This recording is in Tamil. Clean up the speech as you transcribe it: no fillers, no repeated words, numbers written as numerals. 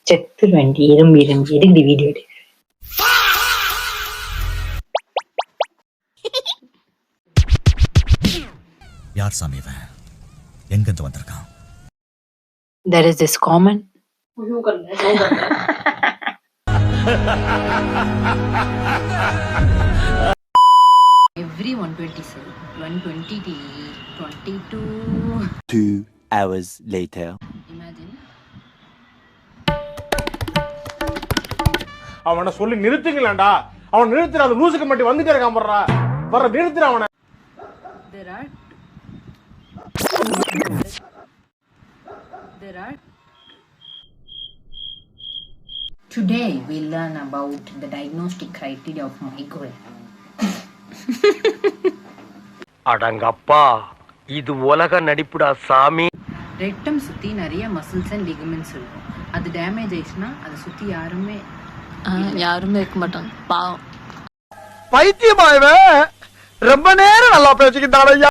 செத்துருவேன் எறும்பு எதுக்கு வீடியோ எடு. யார் சாமி இவன்? எங்கிருந்து வந்திருக்கான்? There is this comment. Every 120 120 22. 2 hours later. Imagine. அவனை சொல்லி நிறுத்துங்களேன்டா. அவன் நிறுத்துற அந்த லூசுக்கு மட்டும் வந்துட்டே இருக்கான் போறா. வர நிறுத்துற அவனை. There are Today we learn about the diagnostic criteria of migraine. அடங்கப்பா, இது உலக நடிப்புடா சாமி. ரெக்டம் சுத்தி நிறைய மசில்ஸ் அண்ட் லிகமெண்ட்ஸ் இருக்கும். அது டேமேஜ் ஆயிடுச்சுன்னா அதை சுத்தி யாருமே இருக்க மாட்டாங்க. பாவம். பைத்தியமா இவன். ரொம்ப நேரம் நல்லா பேசிக்கிட்டான் ஐயா.